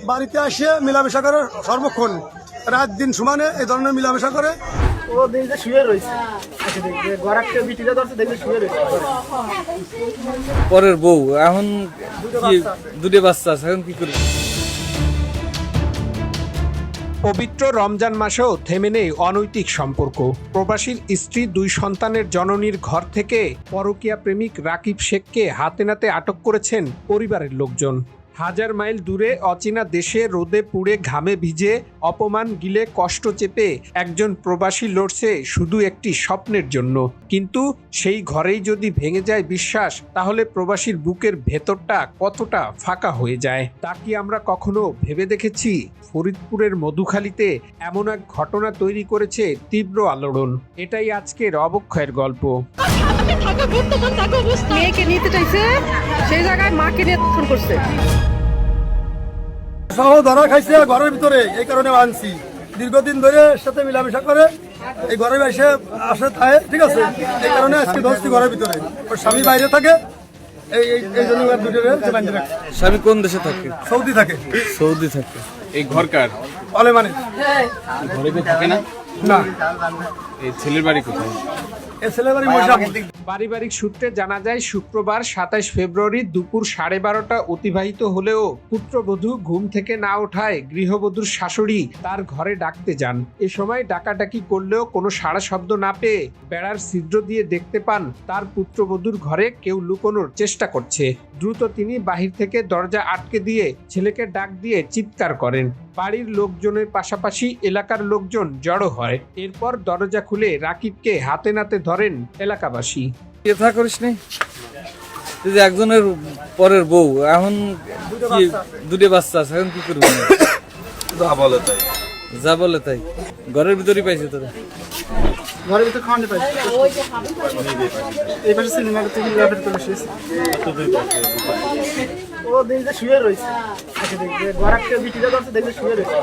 বাড়িতে আসে মিলামেশা করে সর্বক্ষণ রাত দিন সমানে এই ধরনের মিলামেশা করে। ও দেখে শুয়ে রয়েছে, গড়াকে বিটিটা ধরছে দেখে শুয়ে রয়েছে। পরের বউ এখন কি দুটো বাচ্চা আছে, এখন কি করবে? পবিত্র রমজান মাসেও থেমে নেই অনৈতিক সম্পর্ক। প্রবাসীর স্ত্রী 2 সন্তানের জননীর ঘর থেকে পরকীয়া প্রেমিক রাকিব শেখকে হাতে নাতে আটক করেছেন পরিবারের লোকজন। হাজার মাইল দূরে অচেনা দেশে রোদে পুড়ে ঘামে ভিজে অপমান গিলে কষ্ট চেপে একজন প্রবাসী লড়ছে শুধু একটি স্বপ্নের জন্য। কিন্তু সেই ঘরেই যদি ভেঙে যায় বিশ্বাস, তাহলে প্রবাসীর বুকের ভেতরটা কতটা ফাঁকা হয়ে যায় তা কি আমরা কখনো ভেবে দেখেছি? ফরিদপুরের মধুখালীতে এমন এক ঘটনা তৈরি করেছে তীব্র আলোড়ন। এটাই আজকের অবক্ষয়ের গল্প। মেয়েকে নিতে চাইছে, সেই জায়গায় মাকে নিয়ে ফোন করছে। সহ ধরা খাইছে ঘরের ভিতরে, এই কারণে আনছি। দীর্ঘদিন ধরে সাথে মিলামেশা করে এই ঘরে এসে আসে থাকে, ঠিক আছে। এই কারণে আজকে ধরছি ঘরের ভিতরে। ওর স্বামী বাইরে থাকে, এই জন্য দুটো স্বামী কোন দেশে থাকে? সৌদি থাকে। সৌদি থাকে। এই ঘরকার অলে মানে ঘরে কেউ থাকে না? না, এই ছেলের বাড়ি কোথায়? এই ছেলে বাড়ি মশা। পারিবারিক সূত্রে জানা যায় শুক্রবার 27 ফেব্রুয়ারি দুপুর 12:30 অতিবাহিত হলেও পুত্রবধূ ঘুম থেকে না ওঠায় গৃহবধূর শাশুড়ি তার ঘরে ডাকতে যান। এ সময় ডাকাডাকি করলেও কোনো সাড়া শব্দ না পেয়ে বেড়ার ছিদ্র দিয়ে দেখতে পান তার পুত্রবধূর ঘরে কেউ লুকোনোর চেষ্টা করছে। দ্রুত তিনি বাহির থেকে দরজা আটকে দিয়ে ছেলেকে ডাক দিয়ে চিৎকার করেন। বাড়ির লোকজনের পাশাপাশি এলাকার লোকজন জড়ো হয়। এরপর দরজা খুলে রাকিবকে হাতে নাতে ধরেন এলাকাবাসী। কথা করিস নি যে একজনের পরের বউ, এখন কি দুটো বাচ্চা আছে, এখন কি করবে? যা বলে তাই ঘরের ভিতরেই পাইছে তোরা? ঘরের ভিতরে খাওয়ানো পাইছে। এই পাশে সিনেমা থেকে ল্যাপের করে শুয়েছে। ও দেখে শুয়ে রয়েছে, গড়াকে বিটিটা ধরছে দেখে শুয়ে রয়েছে।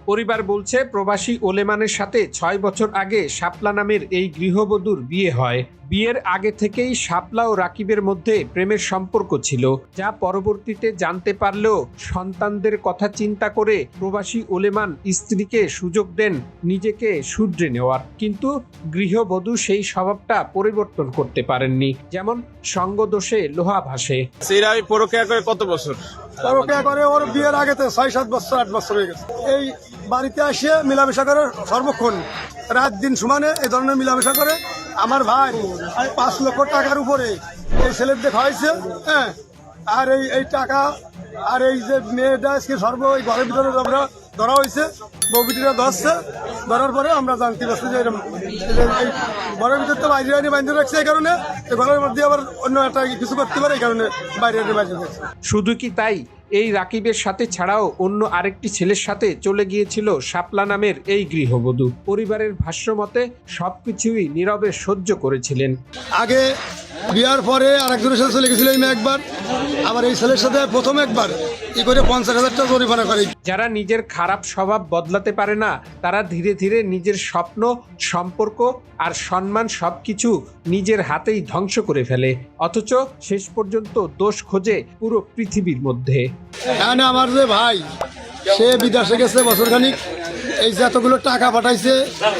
পরিবার বলছে প্রবাসী ওলেমানের সাথে 6 বছর আগে শাপলা নামের এই গৃহবধূর বিয়ে হয়। বিয়ের আগে থেকেই শাপলা ও রাকিবের মধ্যে প্রেমের সম্পর্ক ছিল, যা পরবর্তীতে জানতে পারলেও সন্তানদের কথা চিন্তা করে প্রবাসী ওলেমান স্ত্রীকে সুযোগ দেন নিজেকে শুধরে নেওয়ার। কিন্তু গৃহবধূ সেই স্বভাবটা পরিবর্তন করতে পারেননি। যেমন সঙ্গদোষে লোহা ভাসে। সেরা পরকীয়া করে কত বছর? পরকীয়া করে ওর বিয়ের আগে 6-7 বছর 8 বছর হয়ে গেছে। এই বাড়িতে আসে মিলামেশা করে সর্বক্ষণ রাত দিন সমানে এই ধরনের মিলামেশা করে। আমার ভাই 5 লক্ষ টাকার উপরে এই ছেলের দেখা হয়েছে, হ্যাঁ। আর এই টাকা আর এই যে মেয়েটা আজকে এই ঘরের ভিতরে আমরা ধরা হয়েছে, বউবিটিরা ধরছে। ধরার পরে আমরা জানতে পারছি যে এই ঘরের ভিতরে তো বাইরে বাইরে রাখছে, এই কারণে ঘরের মধ্যে আবার অন্য একটা কিছু করতে পারে, এই কারণে বাইরে বাইরে রাখছে। শুধু কি তাই, এই রাকিবের সাথে ছাড়াও অন্য আরেকটি ছেলের সাথে চলে গিয়েছিল শাপলা নামের এই গৃহবধূ। পরিবারের ভাষ্যমতে সবকিছুই নীরবে সহ্য করেছিলেন। আগে বিয়ার পরে আরেকজনের সাথে চলে গেছিল এই মেয়ে একবার, আবার এই ছেলের সাথে প্রথম একবার ই করে 50,000 টাকা জরিমানা করে। যারা নিজের খারাপ স্বভাব বদলাতে পারে না, তারা ধীরে ধীরে নিজের স্বপ্ন, সম্পর্ক আর সম্মান সবকিছু নিজের হাতেই ধ্বংস করে ফেলে। অথচ শেষ পর্যন্ত দোষ খোঁজে পুরো পৃথিবীর মধ্যে। এখানে আমার যে ভাই, সে বিদেশে গেছে বছরখানিক, এই যে এতগুলো টাকা পাঠাইছে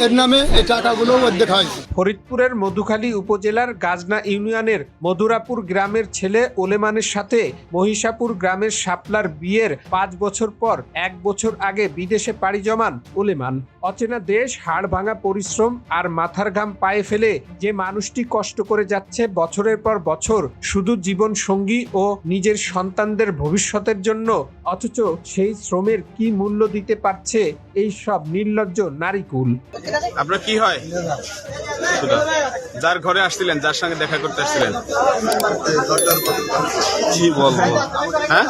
এর নামে, এই টাকাগুলো অর্ধেক হয়েছে। ফরিদপুরের মধুখালী উপজেলার গাজনা ইউনিয়নের মধুরাপুর গ্রামের ছেলে ওলেমানের সাথে মহিষাপুর গ্রামের শাপলার বিয়ের 5 বছর পর 1 বছর আগে বিদেশে পাড়ি জমান ওলেমান। অচেনা দেশ, হাড় ভাঙা পরিশ্রম আর মাথার ঘাম পায়ে ফেলে যে মানুষটি কষ্ট করে যাচ্ছে বছরের পর বছর শুধু জীবন সঙ্গী ও নিজের সন্তানদের ভবিষ্যতের জন্য, অথচ সেই শ্রমের কি মূল্য দিতে পারছে এই সব নির্লজ্জ নারীকুল। আপনার কি হয়? যার ঘরে আসছিলেন, যার সঙ্গে দেখা করতে আসছিলেন, কি বলবো, হ্যাঁ?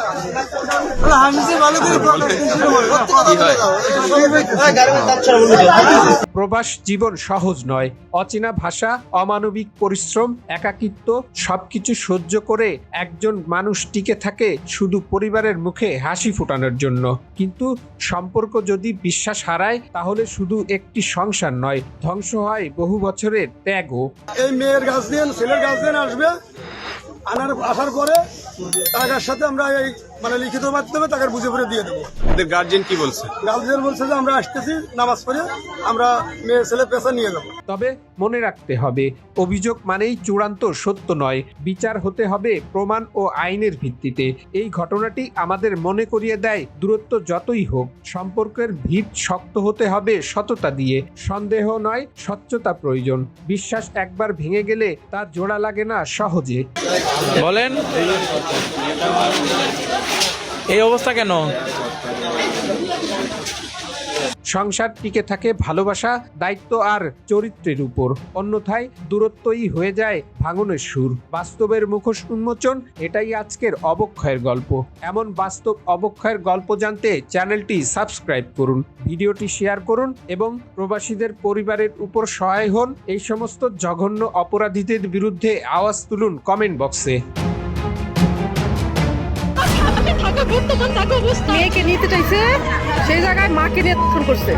প্রবাস জীবন সহজ নয়। অচেনা ভাষা, অমানবিক পরিশ্রম, একাকিত্ব সবকিছু সহ্য করে একজন মানুষ টিকে থাকে শুধু পরিবারের মুখে হাসি ফোটানোর জন্য। কিন্তু সম্পর্ক যদি বিশ্বাস হারায়, তাহলে শুধু একটি সংসার নয়, ধ্বংস হয় বহু বছরের ত্যাগও। এই মেয়ের গার্জিয়ান ছেলের গার্জিয়ান আসবে, আসার পরে টাকার সাথে আমরা এই মানে লিখিত মাধ্যমে তাকে বুঝে পড়ে দিয়ে দেবো। ওদের গার্জেন কি বলছে? গার্জিয়ান বলছে যে আমরা আসতেছি, নামাজ পড়ে আমরা মেয়ে ছেলে পেশা নিয়ে যাবো। তবে মনে রাখতে হবে, অভিযোগ মানেই চূড়ান্ত সত্য নয়, বিচার হতে হবে প্রমাণ ও আইনের ভিত্তিতে। এই ঘটনাটি আমাদের মনে করিয়ে দেয়, দূরত্ব যতই হোক সম্পর্কের ভিত শক্ত হতে হবে সততা দিয়ে। সন্দেহ নয়, স্বচ্ছতা প্রয়োজন। বিশ্বাস একবার ভেঙে গেলে তা জোড়া লাগে না সহজে। বলেন এই অবস্থা কেন? সংসার টিকে থাকে ভালোবাসা, দায়িত্ব আর চরিত্রের উপর। অন্যথায় দূরত্বই হয়ে যায় ভাঙনের সুর। বাস্তবের মুখোশ উন্মোচন, এটাই আজকের অবক্ষয়ের গল্প। এমন বাস্তব অবক্ষয়ের গল্প জানতে চ্যানেলটি সাবস্ক্রাইব করুন, ভিডিওটি শেয়ার করুন এবং প্রবাসীদের পরিবারের উপর সহায় হন। এই সমস্ত জঘন্য অপরাধীদের বিরুদ্ধে আওয়াজ তুলুন কমেন্ট বক্সে। মেয়েকে নিতে চাইছে, সেই জায়গায় মাকে নিয়ে করছে।